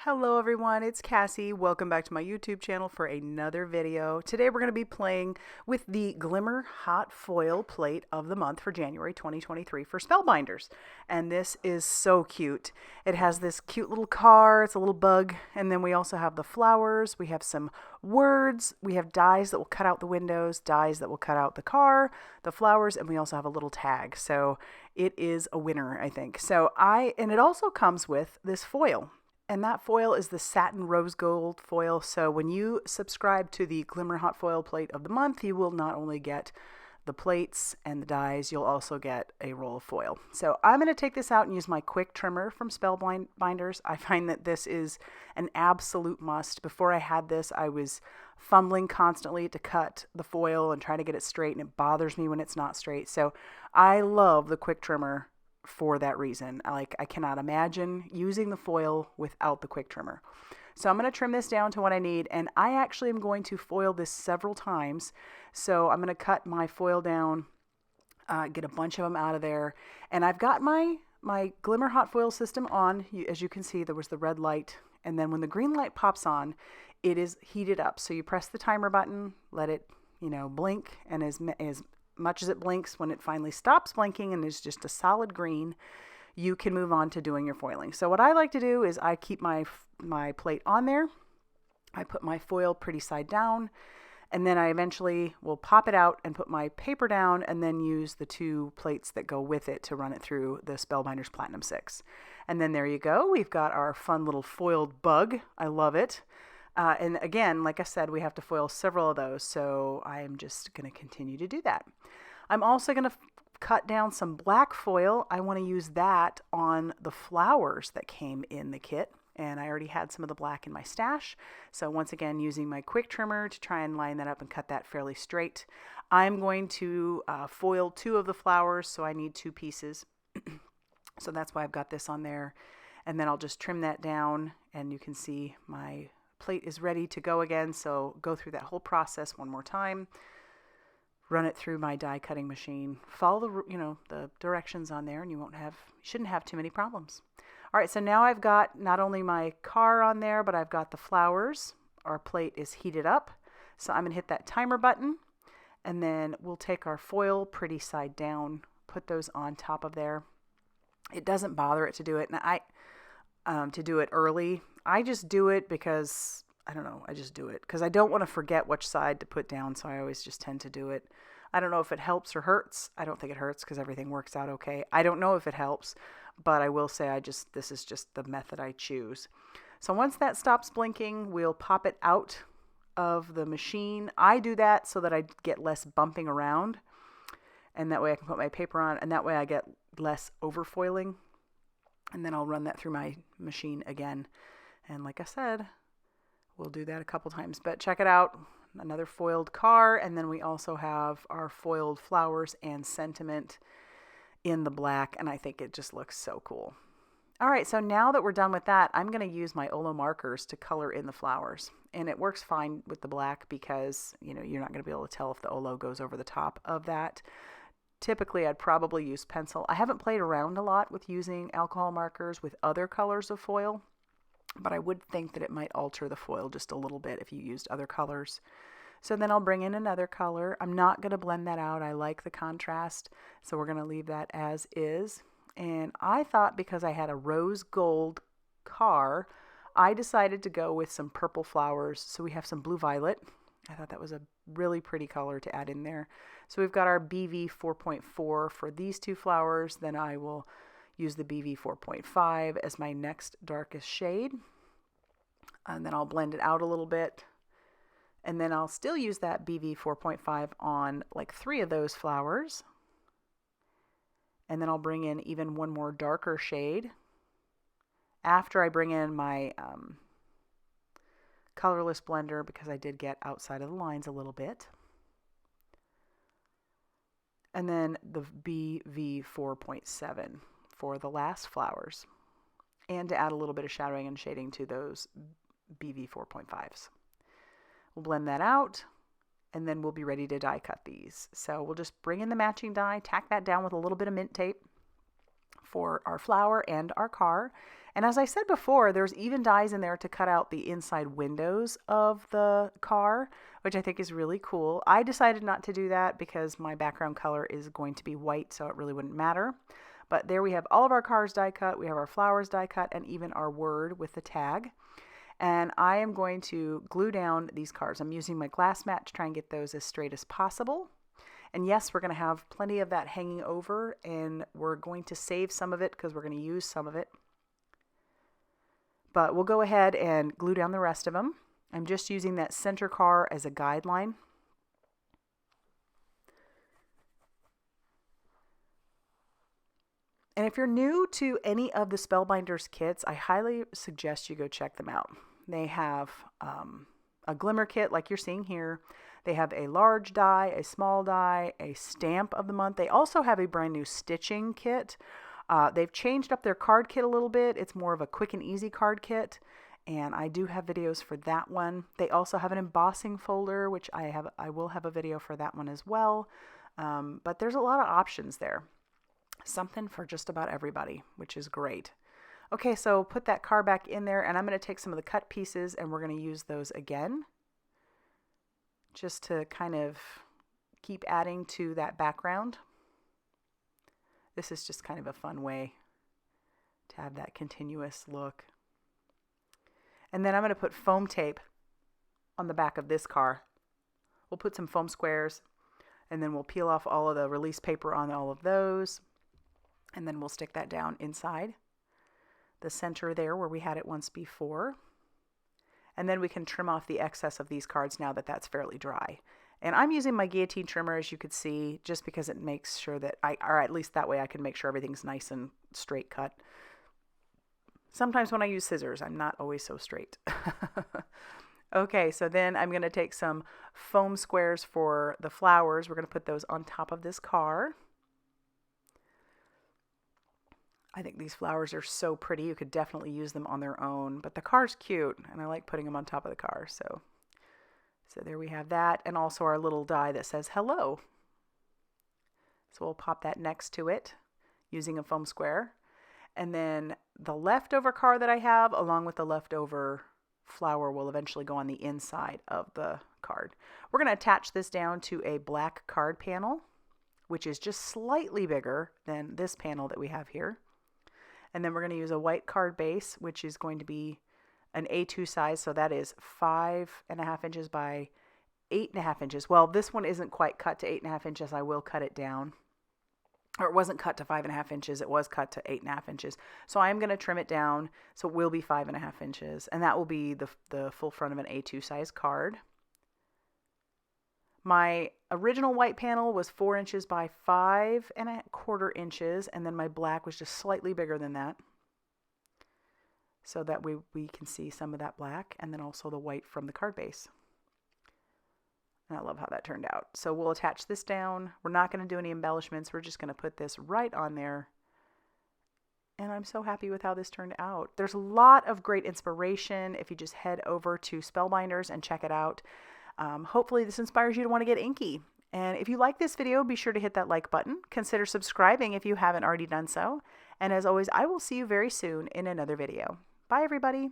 Hello everyone, it's Cassie. Welcome back to my YouTube channel for another video. Today we're going to be playing with the Glimmer Hot Foil Plate of the month for January 2023 for Spellbinders. And this is so cute. It has this cute little car, it's a little bug, and then we also have the flowers, we have some words, we have dies that will cut out the windows, dies that will cut out the car, the flowers, and we also have a little tag. So it is a winner, I think. And it also comes with this foil. And that foil is the satin rose gold foil. So when you subscribe to the Glimmer Hot Foil Plate of the month, you will not only get the plates and the dies, you'll also get a roll of foil. So I'm going to take this out and use my quick trimmer from Spellbinders. I find that this is an absolute must. Before I had this, I was fumbling constantly to cut the foil and try to get it straight, and it bothers me when it's not straight. So I love the quick trimmer for that reason. I cannot imagine using the foil without the quick trimmer. So I'm going to trim this down to what I need, and I actually am going to foil this several times. So I'm going to cut my foil down, get a bunch of them out of there, and I've got my Glimmer Hot Foil system on. As you can see, there was the red light, and then when the green light pops on, it is heated up. So you press the timer button, let it, blink, and as much as it blinks, when it finally stops blinking and is just a solid green, you can move on to doing your foiling. So what I like to do is I keep my plate on there. I put my foil pretty side down, and then I eventually will pop it out and put my paper down and then use the two plates that go with it to run it through the Spellbinders Platinum 6. And then there you go. We've got our fun little foiled bug. I love it. And again, like I said, we have to foil several of those, so I'm just going to continue to do that. I'm also going to cut down some black foil. I want to use that on the flowers that came in the kit, and I already had some of the black in my stash. So once again, using my quick trimmer to try and line that up and cut that fairly straight. I'm going to foil two of the flowers, so I need two pieces. So that's why I've got this on there. And then I'll just trim that down, and you can see my plate is ready to go again. So go through that whole process one more time, run it through my die cutting machine, follow the directions on there, and you shouldn't have too many problems. All right, so now I've got not only my car on there, but I've got the flowers. Our plate is heated up, so I'm gonna hit that timer button, and then we'll take our foil pretty side down, put those on top of there. It doesn't bother it to do it, and to do it early. I just do it because, I don't know, I just do it because I don't want to forget which side to put down, so I always just tend to do it. I don't know if it helps or hurts. I don't think it hurts because everything works out okay. I don't know if it helps, but I will say this is just the method I choose. So once that stops blinking, we'll pop it out of the machine. I do that so that I get less bumping around, and that way I can put my paper on, and that way I get less overfoiling. And then I'll run that through my machine again. And like I said, we'll do that a couple times. But check it out, another foiled car. And then we also have our foiled flowers and sentiment in the black. And I think it just looks so cool. All right, so now that we're done with that, I'm going to use my Olo markers to color in the flowers. And it works fine with the black because, you're not going to be able to tell if the Olo goes over the top of that. Typically, I'd probably use pencil. I haven't played around a lot with using alcohol markers with other colors of foil, but I would think that it might alter the foil just a little bit if you used other colors. So then I'll bring in another color. I'm not going to blend that out. I like the contrast, so we're going to leave that as is. And I thought because I had a rose gold car, I decided to go with some purple flowers. So we have some blue violet. I thought that was a really pretty color to add in there. So we've got our BV 4.4 for these two flowers. Then I will use the BV 4.5 as my next darkest shade. And then I'll blend it out a little bit. And then I'll still use that BV 4.5 on like 3 of those flowers. And then I'll bring in even one more darker shade after I bring in my colorless blender, because I did get outside of the lines a little bit. And then the BV 4.7 for the last flowers, and to add a little bit of shadowing and shading to those BV 4.5s. We'll blend that out, and then we'll be ready to die cut these. So we'll just bring in the matching die, tack that down with a little bit of mint tape for our flower and our car, And as I said before, there's even dies in there to cut out the inside windows of the car, which I think is really cool. I decided not to do that because my background color is going to be white, so it really wouldn't matter. But there we have all of our cars die cut. We have our flowers die cut and even our word with the tag. And I am going to glue down these cards. I'm using my glass mat to try and get those as straight as possible. And yes, we're going to have plenty of that hanging over, and we're going to save some of it because we're going to use some of it. But we'll go ahead and glue down the rest of them. I'm just using that center car as a guideline. And if you're new to any of the Spellbinders kits, I highly suggest you go check them out. They have a glimmer kit like you're seeing here. They have a large die, a small die, a stamp of the month. They also have a brand new stitching kit. They've changed up their card kit a little bit. It's more of a quick and easy card kit, and I do have videos for that one. They also have an embossing folder, which I will have a video for that one as well. But there's a lot of options there. Something for just about everybody, which is great. Okay, so put that card back in there, and I'm going to take some of the cut pieces, and we're going to use those again, just to kind of keep adding to that background. This is just kind of a fun way to have that continuous look. And then I'm going to put foam tape on the back of this car. We'll put some foam squares, and then we'll peel off all of the release paper on all of those. And then we'll stick that down inside the center there where we had it once before. And then we can trim off the excess of these cards now that that's fairly dry. And I'm using my guillotine trimmer, as you could see, just because it makes sure that or at least that way I can make sure everything's nice and straight cut. Sometimes when I use scissors, I'm not always so straight. Okay, so then I'm going to take some foam squares for the flowers. We're going to put those on top of this car. I think these flowers are so pretty. You could definitely use them on their own, but the car's cute, and I like putting them on top of the car. So there we have that, and also our little die that says hello. So we'll pop that next to it using a foam square. And then the leftover car that I have, along with the leftover flower, will eventually go on the inside of the card. We're going to attach this down to a black card panel, which is just slightly bigger than this panel that we have here. And then we're going to use a white card base, which is going to be an A2 size. So that is 5.5 inches by 8.5 inches. Well, this one isn't quite cut to 8.5 inches. I will cut it down. Or it wasn't cut to 5.5 inches. It was cut to 8.5 inches. So I'm going to trim it down. So it will be 5.5 inches. And that will be the full front of an A2 size card. My original white panel was 4 inches by 5.25 inches, and then my black was just slightly bigger than that, so that we can see some of that black, and then also the white from the card base. And I love how that turned out. So we'll attach this down. We're not going to do any embellishments. We're just going to put this right on there. And I'm so happy with how this turned out. There's a lot of great inspiration if you just head over to Spellbinders and check it out. Hopefully this inspires you to want to get inky. And if you like this video, be sure to hit that like button. Consider subscribing if you haven't already done so. And as always, I will see you very soon in another video. Bye, everybody.